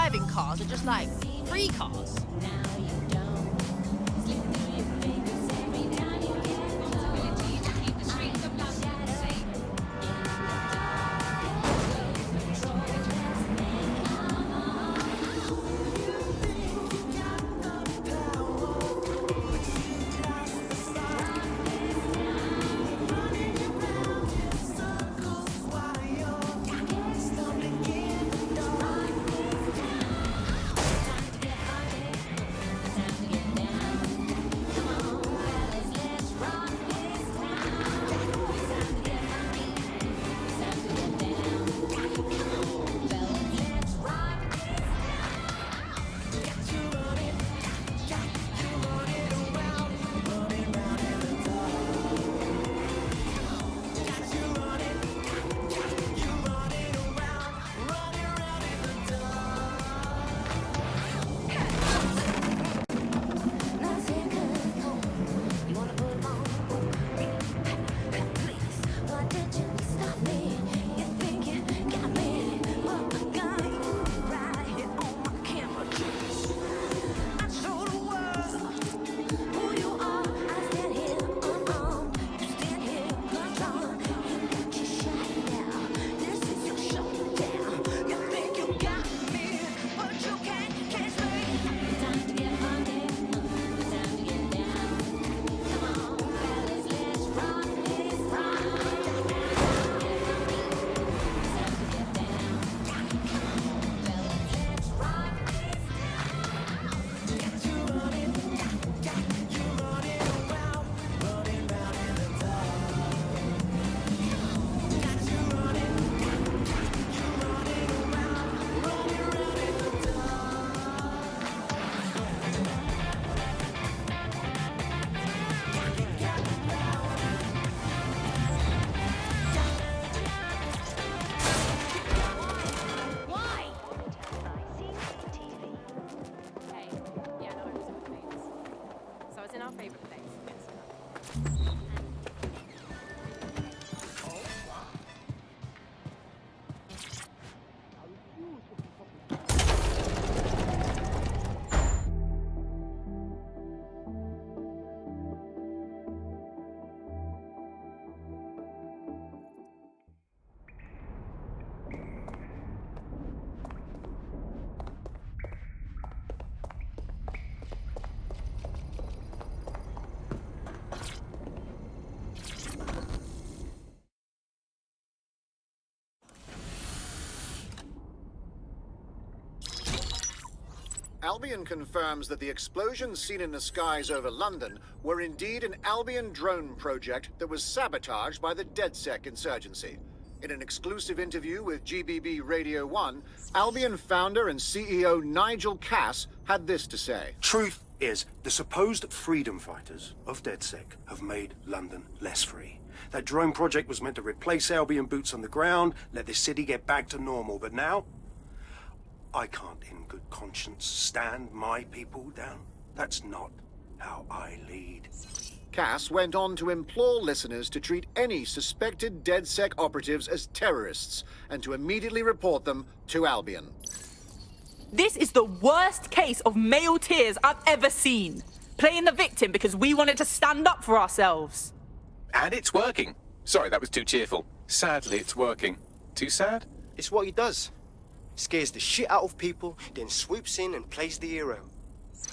driving cars are just like free cars. Albion confirms that the explosions seen in the skies over London were indeed an Albion drone project that was sabotaged by the DedSec insurgency. In an exclusive interview with GBB Radio 1, Albion founder and CEO Nigel Cass had this to say. Truth is, the supposed freedom fighters of DedSec have made London less free. That drone project was meant to replace Albion boots on the ground, let the city get back to normal, but now I can't in good conscience stand my people down. That's not how I lead. Cass went on to implore listeners to treat any suspected DedSec operatives as terrorists and to immediately report them to Albion. This is the worst case of male tears I've ever seen. Playing the victim because we wanted to stand up for ourselves. And it's working. Sorry, that was too cheerful. Sadly, it's working. Too sad? It's what he does. Scares the shit out of people, then swoops in and plays the hero.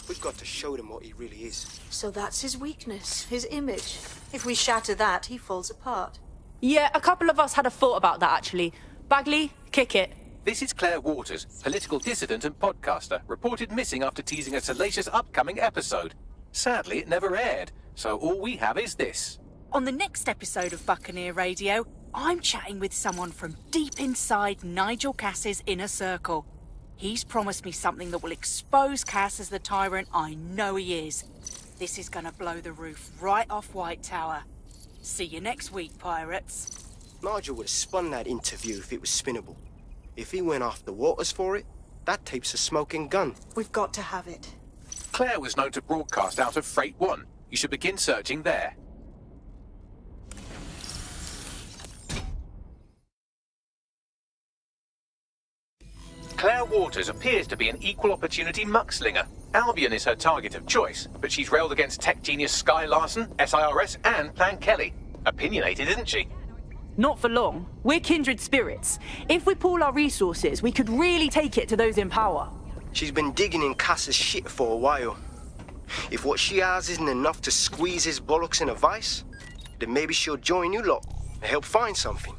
We've got to show them what he really is. So that's his weakness, his image. If we shatter that, he falls apart. Yeah, a couple of us had a thought about that, actually. Bagley, kick it. This is Claire Waters, political dissident and podcaster, reported missing after teasing a salacious upcoming episode. Sadly, it never aired, so all we have is this. On the next episode of Buccaneer Radio, I'm chatting with someone from deep inside Nigel Cass's inner circle. He's promised me something that will expose Cass as the tyrant I know he is. This is gonna blow the roof right off White Tower. See you next week, pirates. Nigel would have spun that interview if it was spinnable. If he went after Waters for it, that tape's a smoking gun. We've got to have it. Claire was known to broadcast out of Freight 1. You should begin searching there. Claire Waters appears to be an equal opportunity muckslinger. Albion is her target of choice, but she's railed against tech genius Sky Larson, SIRS, and Plan Kelly. Opinionated, isn't she? Not for long. We're kindred spirits. If we pool our resources, we could really take it to those in power. She's been digging in Cass's shit for a while. If what she has isn't enough to squeeze his bollocks in a vice, then maybe she'll join you lot and help find something.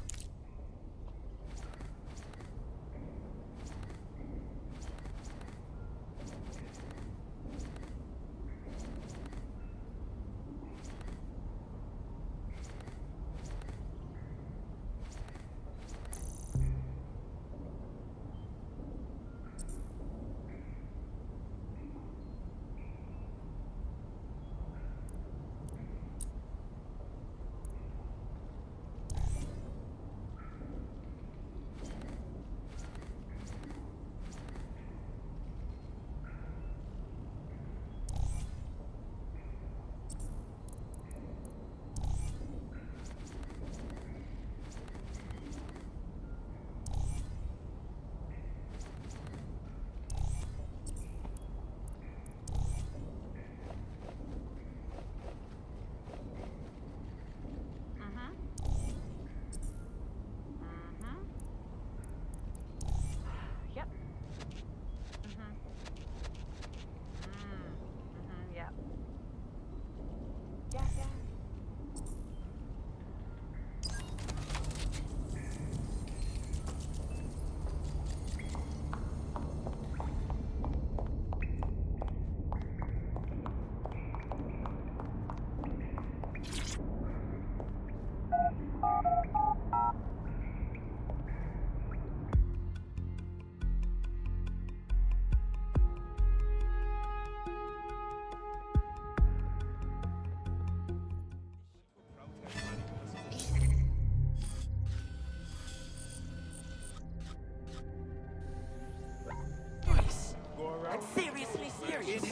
Seriously serious. You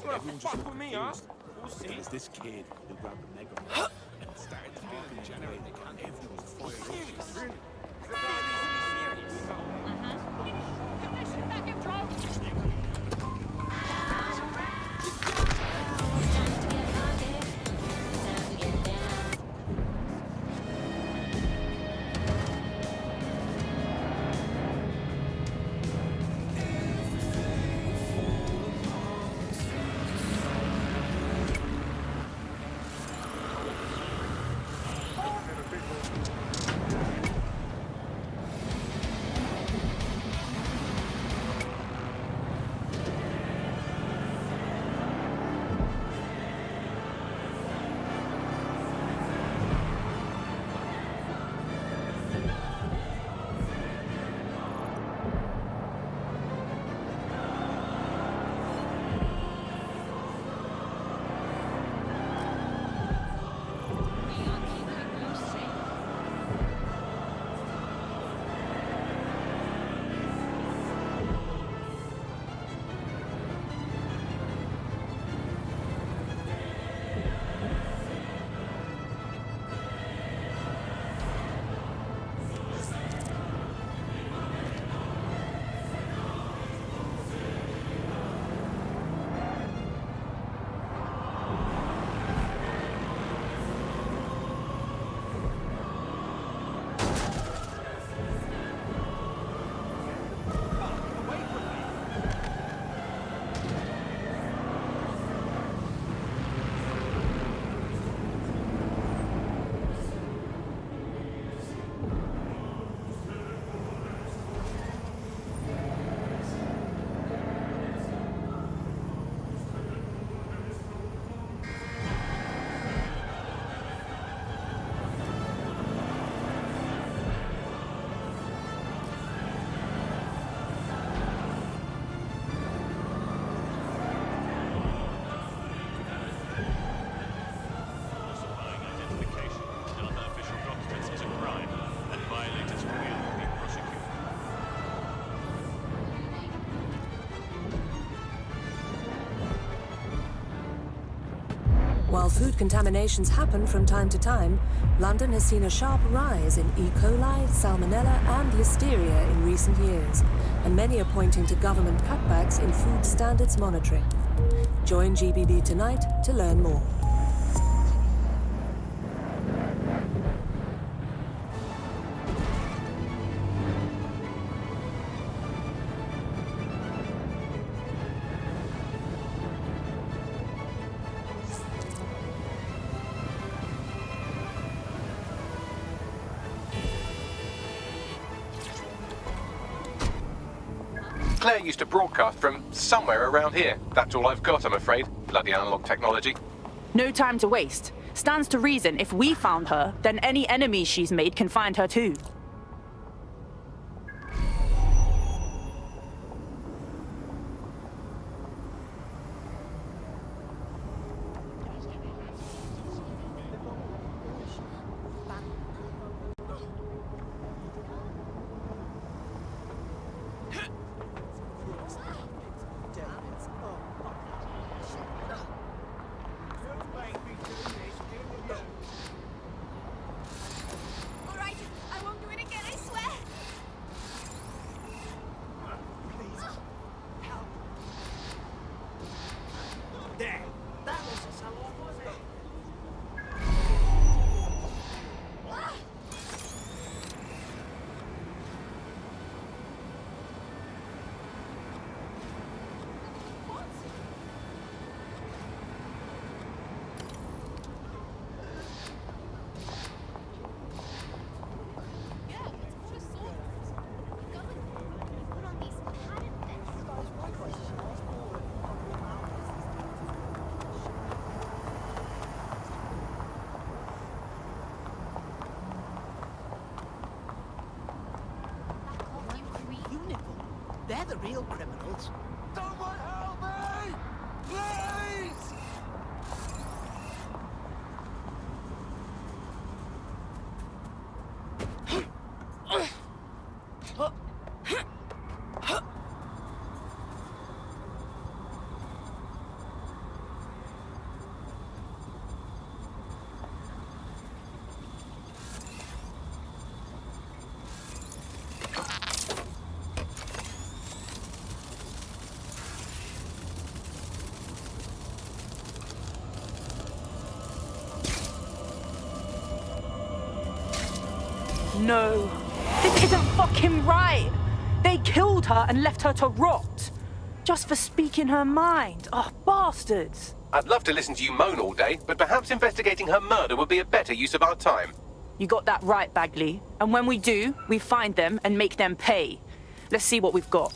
wanna fuck with me, huh? We'll see. It's this kid who grabbed the megaphone and started talking generally. Everyone's firing. While food contaminations happen from time to time, London has seen a sharp rise in E. coli, salmonella, and listeria in recent years, and many are pointing to government cutbacks in food standards monitoring. Join GBB tonight to learn more. Claire used to broadcast from somewhere around here. That's all I've got, I'm afraid. Bloody analog technology. No time to waste. Stands to reason if we found her, then any enemies she's made can find her too. They're the real criminals. Someone help me! Please! No, this isn't fucking right. They killed her and left her to rot. Just for speaking her mind. Oh, bastards. I'd love to listen to you moan all day, but perhaps investigating her murder would be a better use of our time. You got that right, Bagley. And when we do, we find them and make them pay. Let's see what we've got.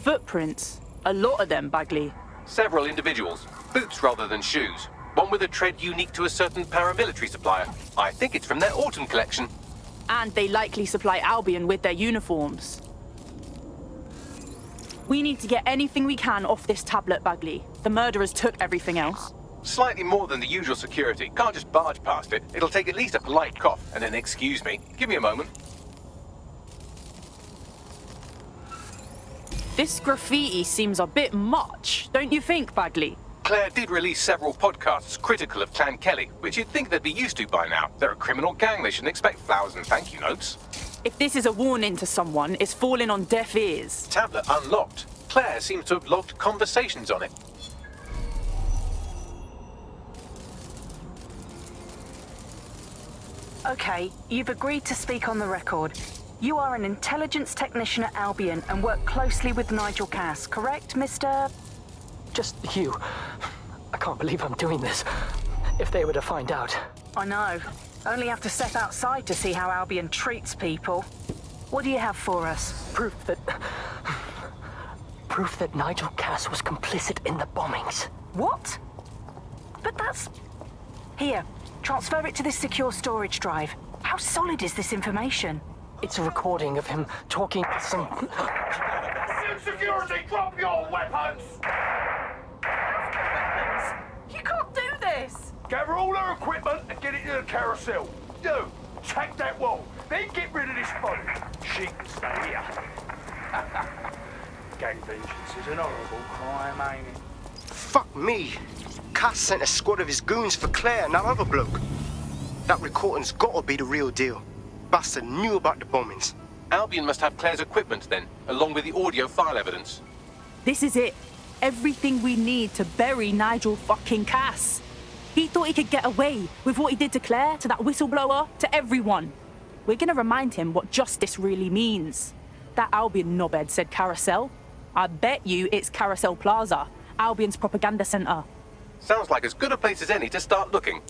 Footprints. A lot of them, Bagley. Several individuals. Boots rather than shoes. One with a tread unique to a certain paramilitary supplier. I think it's from their autumn collection. And they likely supply Albion with their uniforms. We need to get anything we can off this tablet, Bagley. The murderers took everything else. Slightly more than the usual security. Can't just barge past it. It'll take at least a polite cough and an excuse me. Give me a moment. This graffiti seems a bit much, don't you think, Bagley? Claire did release several podcasts critical of Clan Kelly, which you'd think they'd be used to by now. They're a criminal gang, they shouldn't expect flowers and thank you notes. If this is a warning to someone, it's falling on deaf ears. Tablet unlocked. Claire seems to have logged conversations on it. Okay, you've agreed to speak on the record. You are an intelligence technician at Albion and work closely with Nigel Cass, correct, Mr...? Just you. I can't believe I'm doing this. If they were to find out. I know. Only have to step outside to see how Albion treats people. What do you have for us? Proof that Nigel Cass was complicit in the bombings. What? But that's... Here, transfer it to this secure storage drive. How solid is this information? It's a recording of him talking to some... Security, drop your weapons! You can't do this! Gather all her equipment and get it to the carousel. You, check that wall, then get rid of this phone. She can stay here. Gang vengeance is an horrible crime, ain't it? Fuck me. Cass sent a squad of his goons for Claire and that other bloke. That recording's gotta be the real deal. Bastard knew about the bombings. Albion must have Claire's equipment then, along with the audio file evidence. This is it. Everything we need to bury Nigel fucking Cass. He thought he could get away with what he did to Claire, to that whistleblower, to everyone. We're gonna remind him what justice really means. That Albion knobhead said Carousel. I bet you it's Carousel Plaza, Albion's propaganda center. Sounds like as good a place as any to start looking.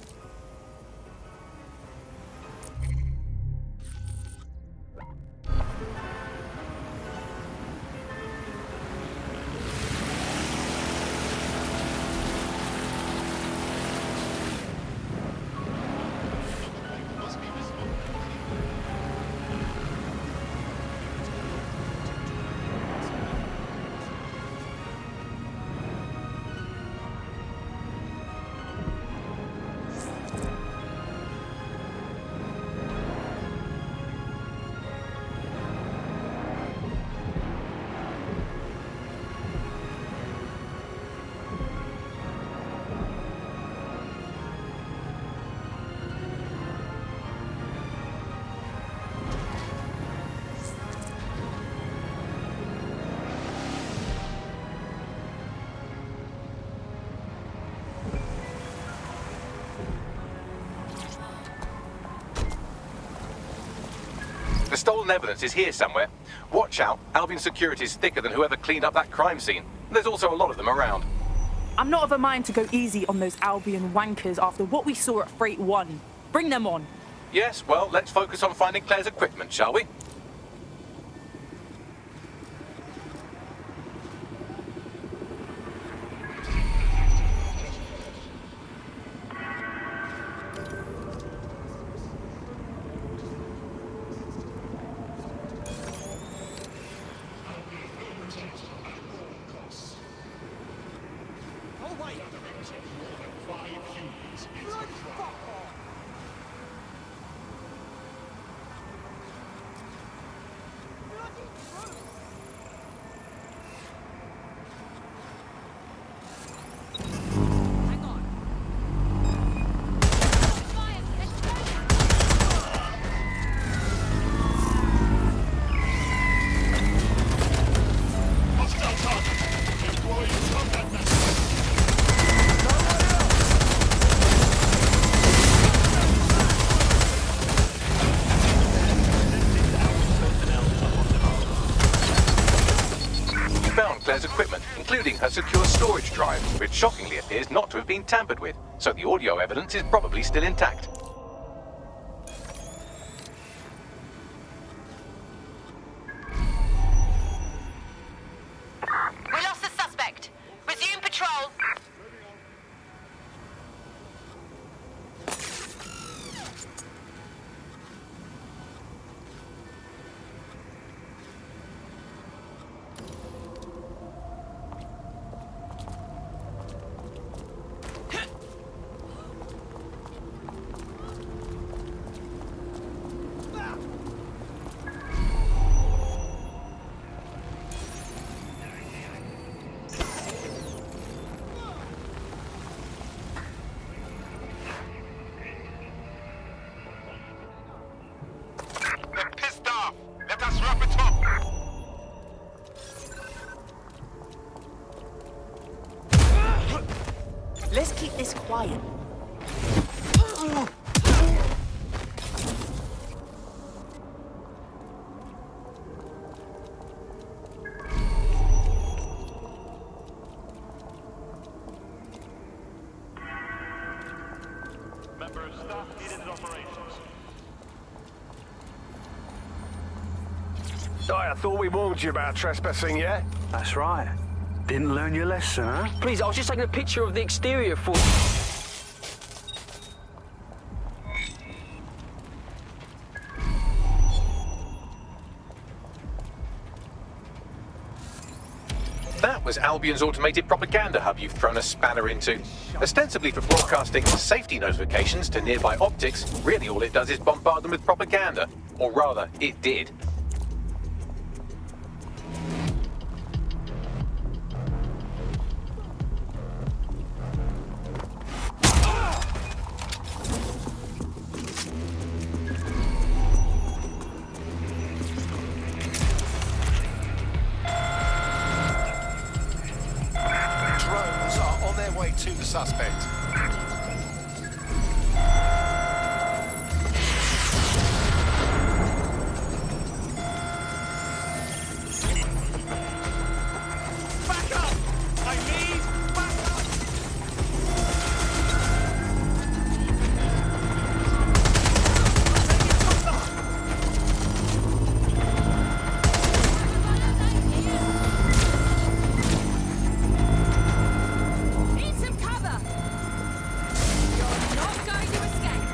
The stolen evidence is here somewhere. Watch out, Albion security is thicker than whoever cleaned up that crime scene. There's also a lot of them around. I'm not of a mind to go easy on those Albion wankers after what we saw at Freight 1. Bring them on. Yes, well, let's focus on finding Claire's equipment, shall we? Claire's equipment, including her secure storage drive, which shockingly appears not to have been tampered with, so the audio evidence is probably still intact. We lost the suspect. Resume patrol. Let's keep this quiet. Member of staff needed in operations. I thought we warned you about trespassing, yeah? That's right. Didn't learn your lesson, huh? Please, I was just taking a picture of the exterior for... That was Albion's automated propaganda hub you've thrown a spanner into. Ostensibly for broadcasting safety notifications to nearby optics, really all it does is bombard them with propaganda. Or rather, it did. suspect. Back up! I need back up! Need some cover! You're not going to escape!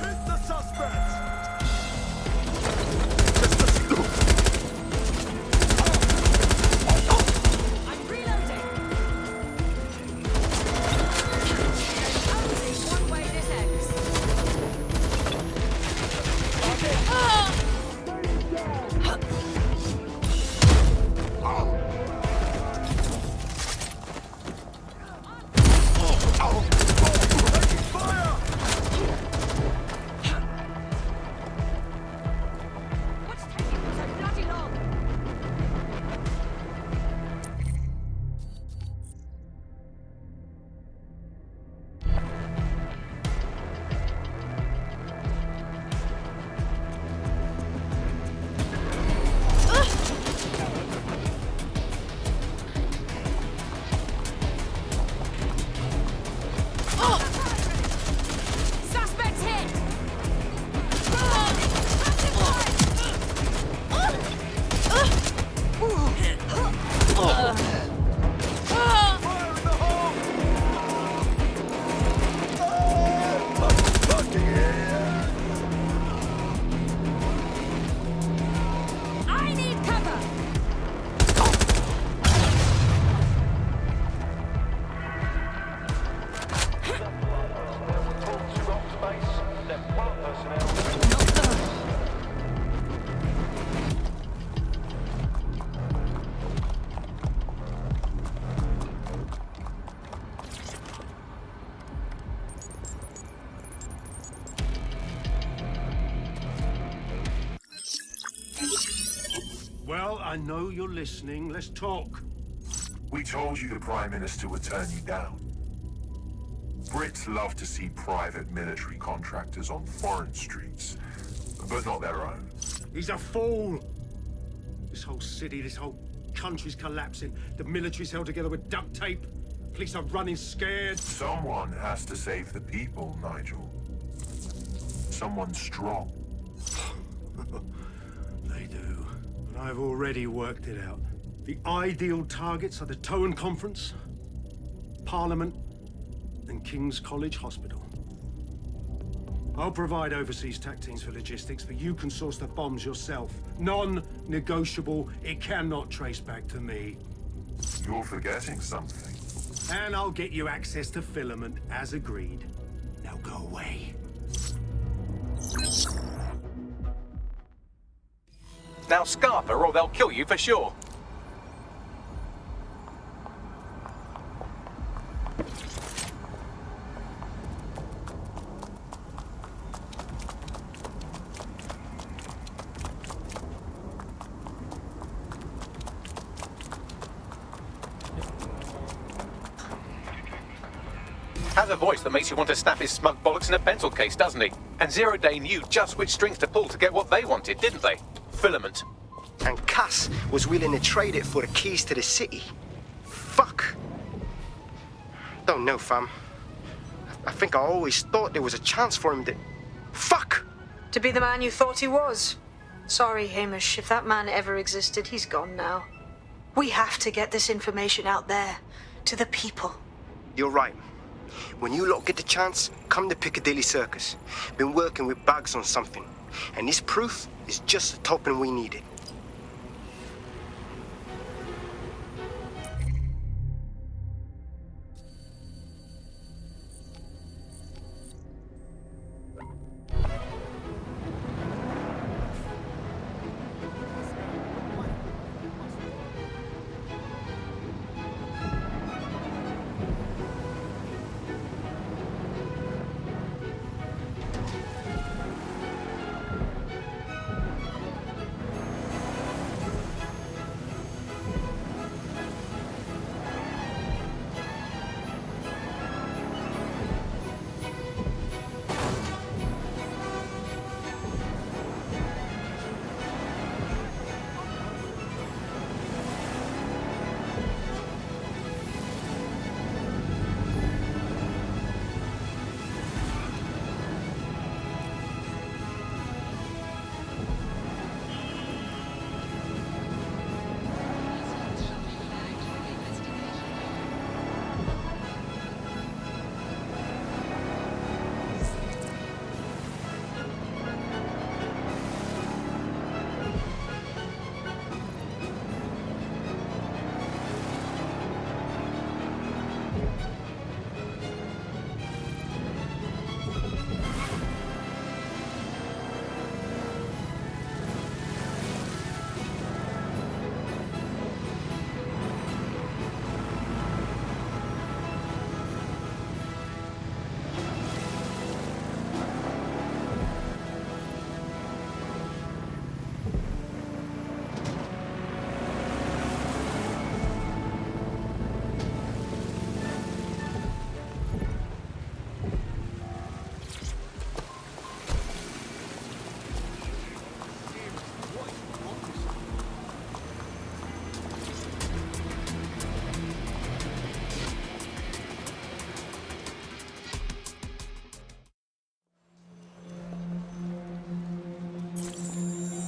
Who's the suspect? I'm reloading! There's only one way this ends. What's taking you so bloody long? Suspect hit! I need cover! Well, I know you're listening. Let's talk. We told you the Prime Minister would turn you down. Brits love to see private military contractors on foreign streets, but not their own. He's a fool. This whole city, this whole country's collapsing. The military's held together with duct tape. Police are running scared. Someone has to save the people, Nigel. Someone strong. They do. And I've already worked it out. The ideal targets are the Towan Conference, Parliament, and King's College Hospital. I'll provide overseas tac teams for logistics, but you can source the bombs yourself. Non-negotiable. It cannot trace back to me. You're forgetting something. And I'll get you access to filament, as agreed. Now go away. Now scarper or they'll kill you for sure. Has a voice that makes you want to snap his smug bollocks in a pencil case, doesn't he? And Zero Day knew just which strings to pull to get what they wanted, didn't they? Filament. And Cass was willing to trade it for the keys to the city. Fuck. Don't know, fam. I think I always thought there was a chance for him to... Fuck! To be the man you thought he was. Sorry, Hamish. If that man ever existed, he's gone now. We have to get this information out there, to the people. You're right. When you lot get the chance, come to Piccadilly Circus. Been working with Bags on something. And this proof is just the topping we needed.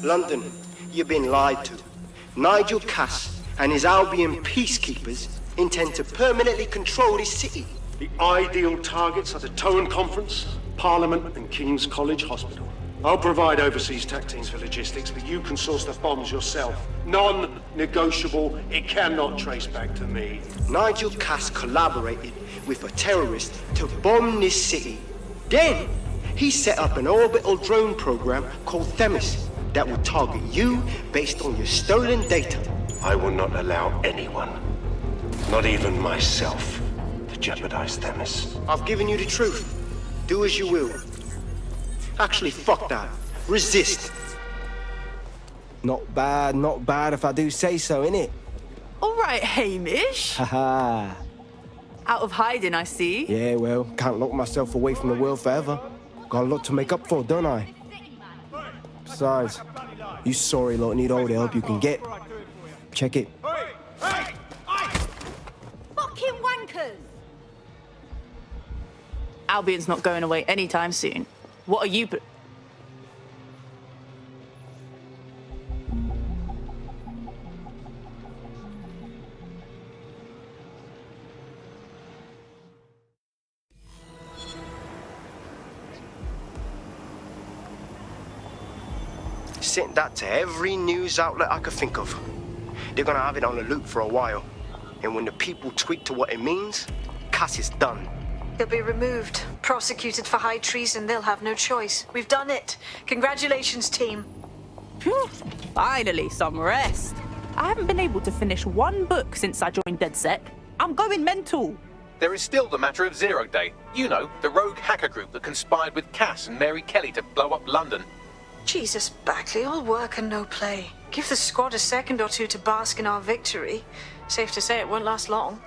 London, you've been lied to. Nigel Cass and his Albion peacekeepers intend to permanently control this city. The ideal targets are the Towan Conference, Parliament and King's College Hospital. I'll provide overseas tech teams for logistics, but you can source the bombs yourself. Non-negotiable, it cannot trace back to me. Nigel Cass collaborated with a terrorist to bomb this city. Then, he set up an orbital drone program called Themis that would target you based on your stolen data. I will not allow anyone, not even myself, to jeopardize Themis. I've given you the truth. Do as you will. Actually, fuck that. Resist. Not bad if I do say so, innit? All right, Hamish. Haha. Out of hiding, I see. Yeah, well, can't lock myself away from the world forever. Got a lot to make up for, don't I? Besides, you sorry lot need all the help you can get. Check it. Fucking wankers! Albion's not going away anytime soon. What are you... Sent that to every news outlet I could think of. They're gonna have it on the loop for a while. And when the people tweak to what it means, Cass is done. He'll be removed, prosecuted for high treason. They'll have no choice. We've done it. Congratulations, team. Phew, finally, some rest. I haven't been able to finish one book since I joined DedSec. I'm going mental. There is still the matter of Zero Day. You know, the rogue hacker group that conspired with Cass and Mary Kelly to blow up London. Jesus, Backley, all work and no play. Give the squad a second or two to bask in our victory. Safe to say it won't last long.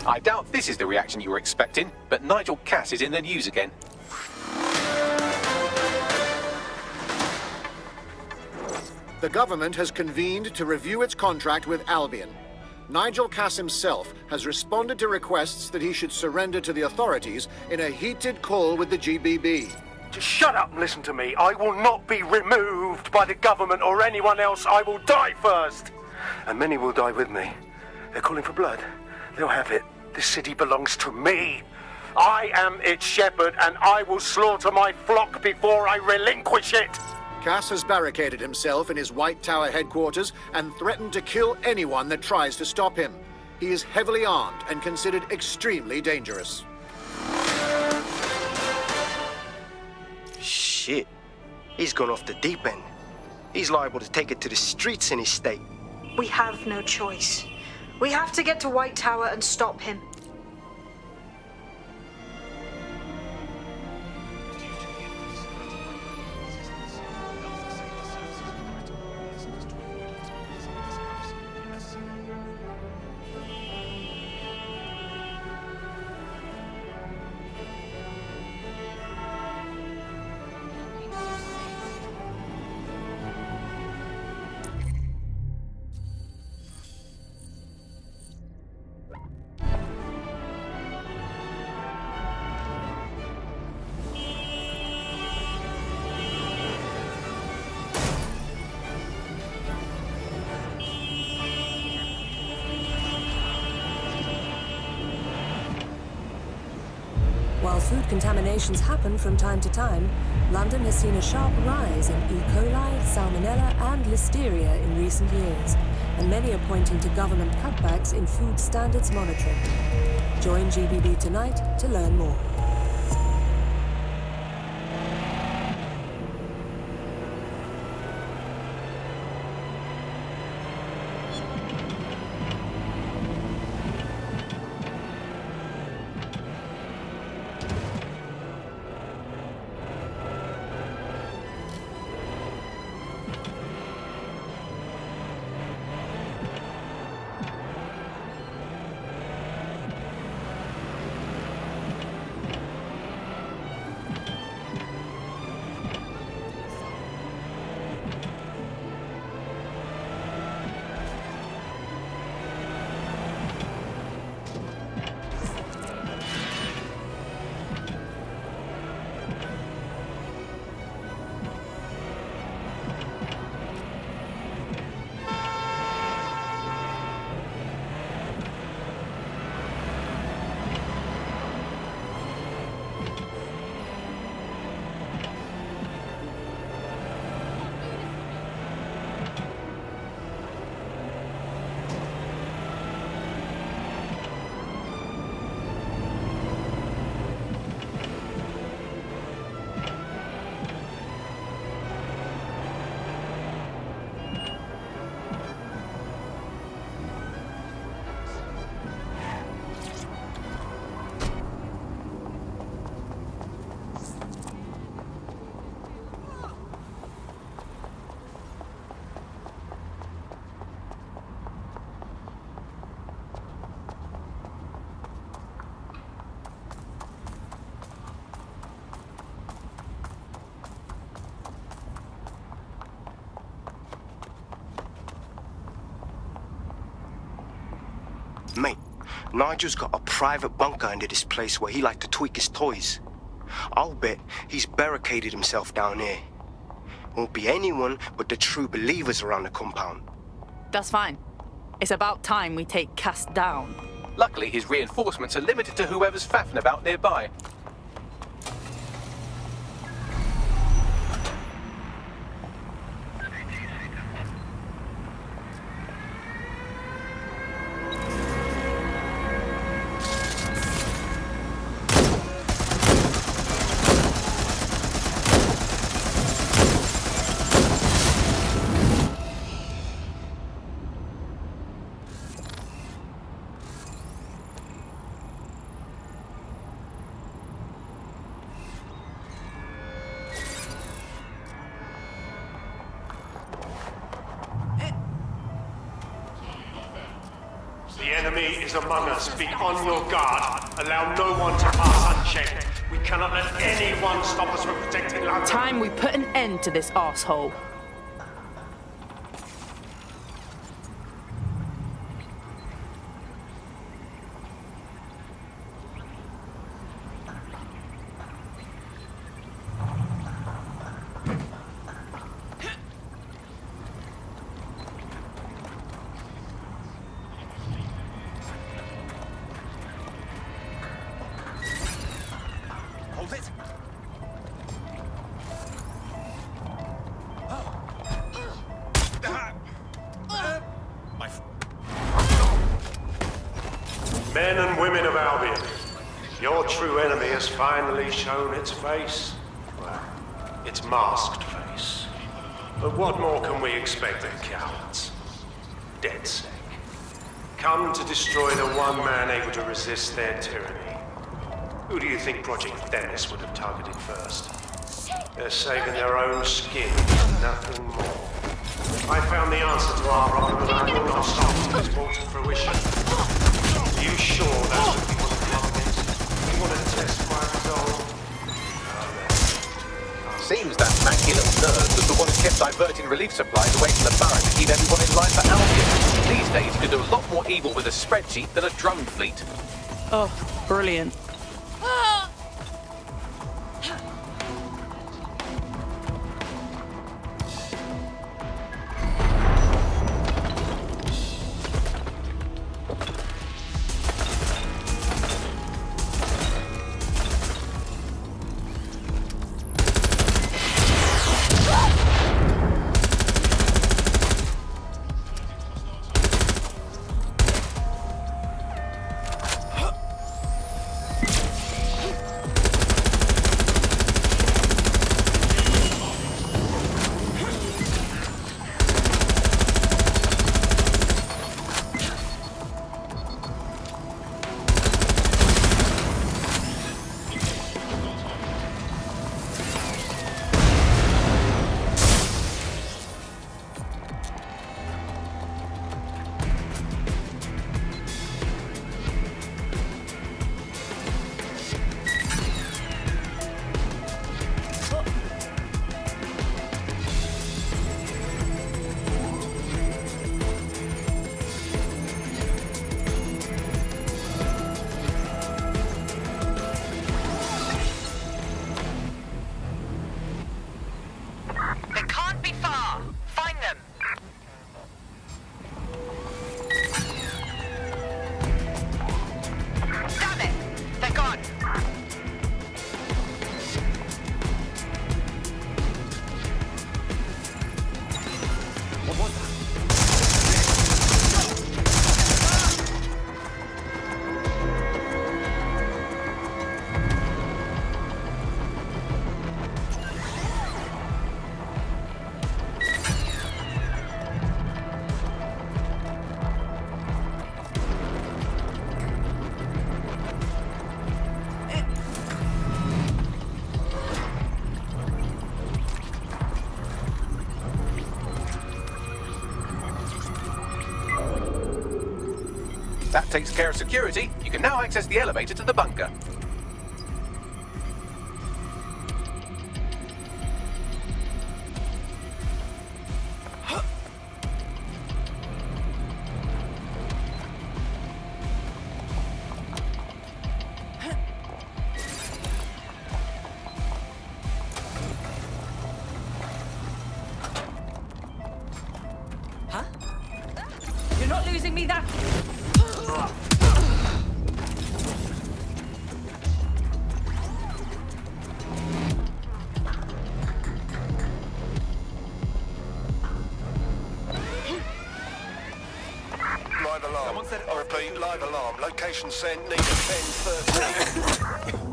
I doubt this is the reaction you were expecting, but Nigel Cass is in the news again. The government has convened to review its contract with Albion. Nigel Cass himself has responded to requests that he should surrender to the authorities in a heated call with the GBB. Just shut up and listen to me. I will not be removed by the government or anyone else. I will die first. And many will die with me. They're calling for blood. They'll have it. This city belongs to me. I am its shepherd, and I will slaughter my flock before I relinquish it. Cass has barricaded himself in his White Tower headquarters and threatened to kill anyone that tries to stop him. He is heavily armed and considered extremely dangerous. Shit. He's gone off the deep end. He's liable to take it to the streets in his state. We have no choice. We have to get to White Tower and stop him. While food contaminations happen from time to time, London has seen a sharp rise in E. coli, salmonella, and listeria in recent years, and many are pointing to government cutbacks in food standards monitoring. Join GBB tonight to learn more. Mate, Nigel's got a private bunker under this place where he liked to tweak his toys. I'll bet he's barricaded himself down here. Won't be anyone but the true believers around the compound. That's fine. It's about time we take Cass down. Luckily, his reinforcements are limited to whoever's faffing about nearby. The enemy is among us. Be on your guard. Allow no one to pass unchecked. We cannot let anyone stop us from protecting London. Time we put an end to this arsehole. Albion. Your true enemy has finally shown its face. Well, its masked face. But what more can we expect of cowards? DedSec. Come to destroy the one man able to resist their tyranny. Who do you think Project Dennis would have targeted first? They're saving their own skin, nothing more. I found the answer to our problem and I will not stop until it's brought to fruition. Are you sure that's what you want to come against? You want to test my resolve? Seems that manky little nerd was the one who kept diverting relief supplies away from the barracks to keep everyone in line for Albion. These days you can do a lot more evil with a spreadsheet than a drone fleet. Oh, brilliant. That takes care of security. You can now access the elevator to the bunker. Huh? You're not losing me that... Live alarm. I repeat, live alarm. Location sent, need a 10:30.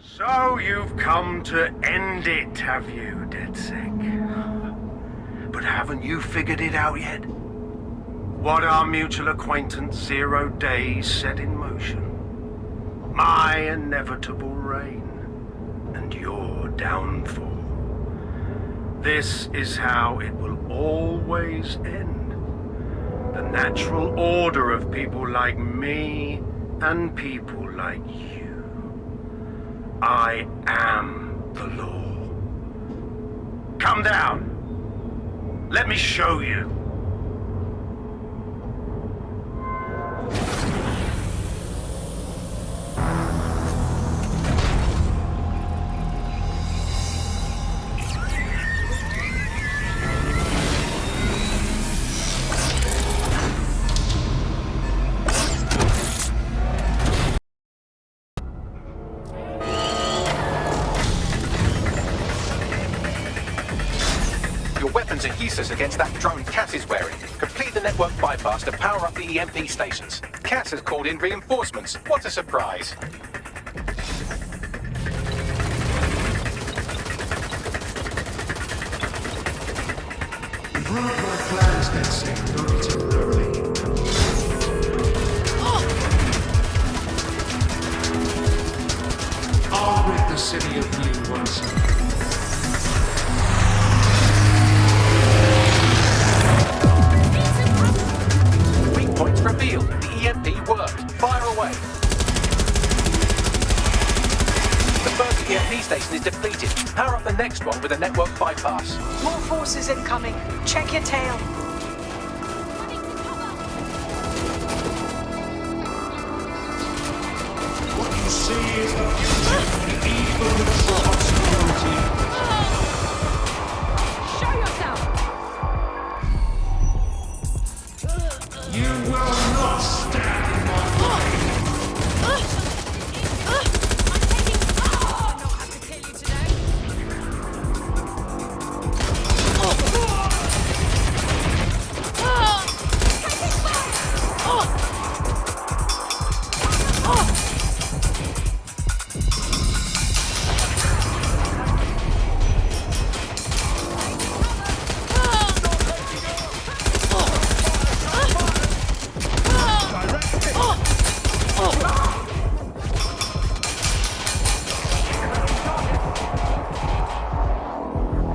So you've come to end it, have you, DedSec? But haven't you figured it out yet? What our mutual acquaintance 0 Days set in motion? My inevitable reign and your downfall. This is how it will always end. The natural order of people like me and people like you. I am the law. Come down. Let me show you. Are useless against that drone Cass is wearing. Complete the network bypass to power up the EMP stations. Cass has called in reinforcements. What a surprise. You've ruined my plans, DedSec, only temporarily. I'll rid the city of you once again. Points revealed. The EMP worked. Fire away. The first EMP station is depleted. Power up the next one with a network bypass. More forces incoming. Check your tail. What you see is the future, the evil responsibility. Show yourself! You will not stand in my way. I know how to kill you today.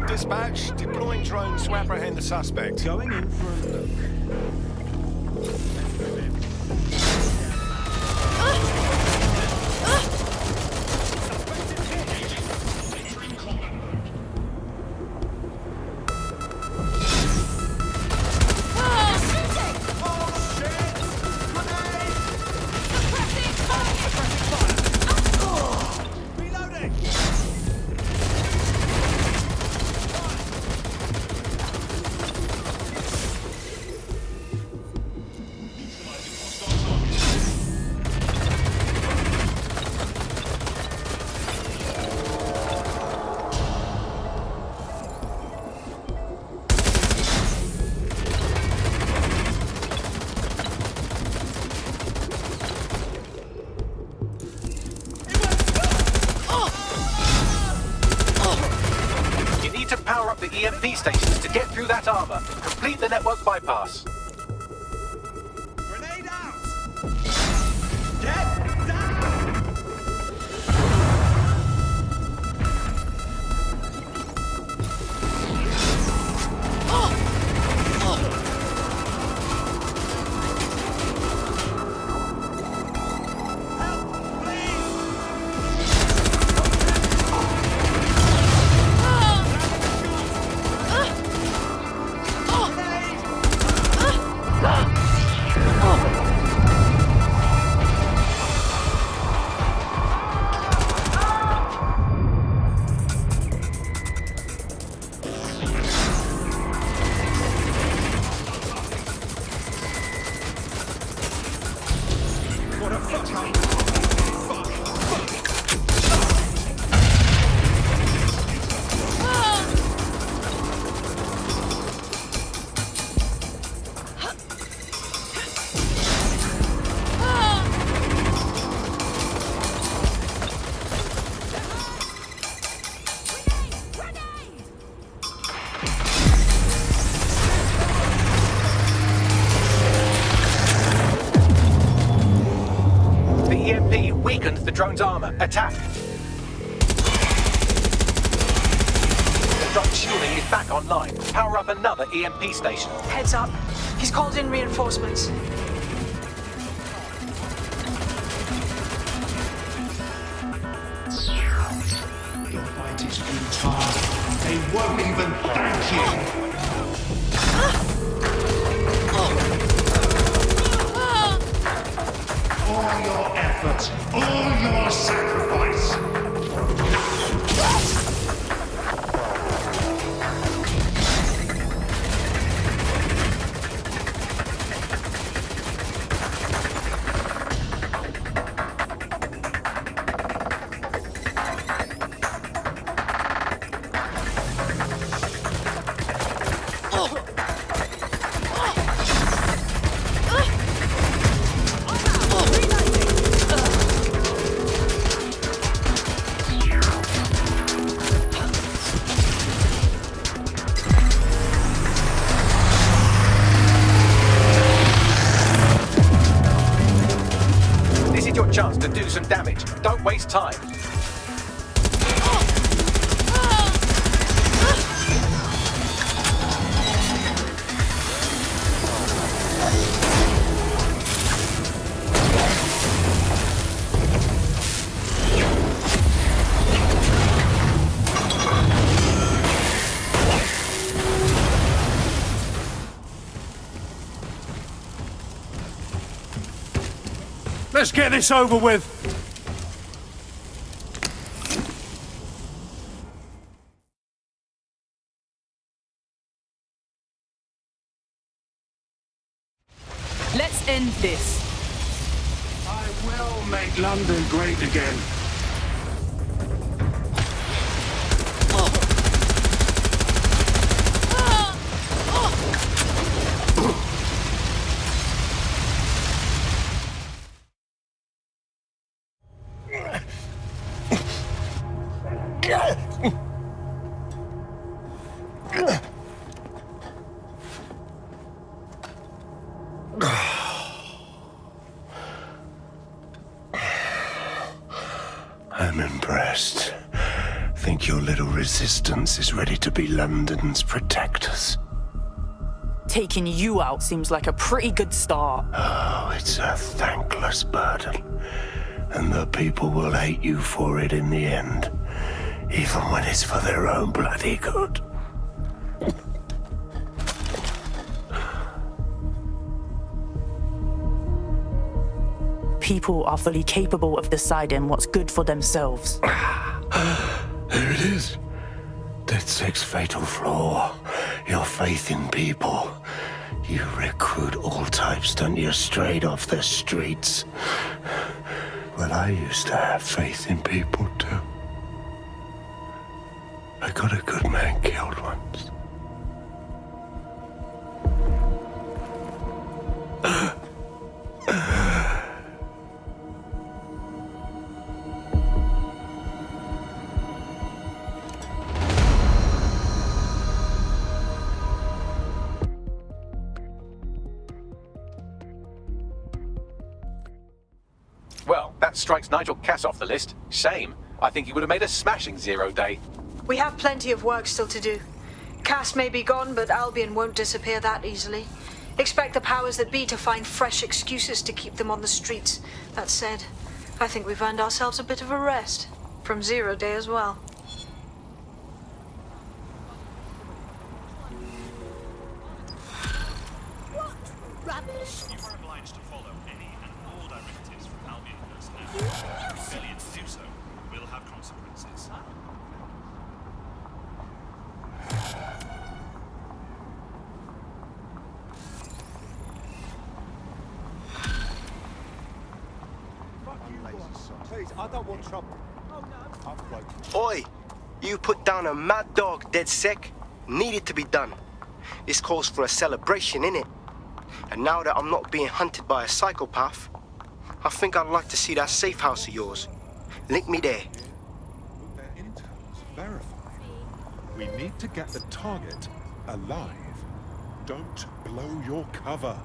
Dispatch, deploying drones to apprehend the suspect. Going in for a look. Power up the EMP stations to get through that armor. Complete the network bypass. Grenade out! Get down! The drone's armor. Attack! The drone's shielding is back online. Power up another EMP station. Heads up. He's called in reinforcements. Your fight is futile. They won't even thank you. All your effort, all your sacrifice. Chance to do some damage. Don't waste time. Let's get this over with. Let's end this. I will make London great again. I'm impressed. Think your little resistance is ready to be London's protectors? Taking you out seems like a pretty good start. Oh, it's a thankless burden. And the people will hate you for it in the end. Even when it's for their own bloody good. People are fully capable of deciding what's good for themselves. There it is. DedSec's fatal flaw. Your faith in people. You recruit all types, don't you, straight off the streets. Well, I used to have faith in people, too. I got a good man killed once. Well, that strikes Nigel Cass off the list. Shame. I think he would have made a smashing 0 day. We have plenty of work still to do. Cass may be gone, but Albion won't disappear that easily. Expect the powers that be to find fresh excuses to keep them on the streets. That said, I think we've earned ourselves a bit of a rest. From 0 day as well. What rubbish! You are obliged to follow any and all directives from Albion personnel. If you fail to do so, will have consequences. Please, I don't want trouble. Oi! You put down a mad dog, DedSec. Needed to be done. This calls for a celebration, innit? And now that I'm not being hunted by a psychopath, I think I'd like to see that safe house of yours. Link me there. Their intel's verified. We need to get the target alive. Don't blow your cover.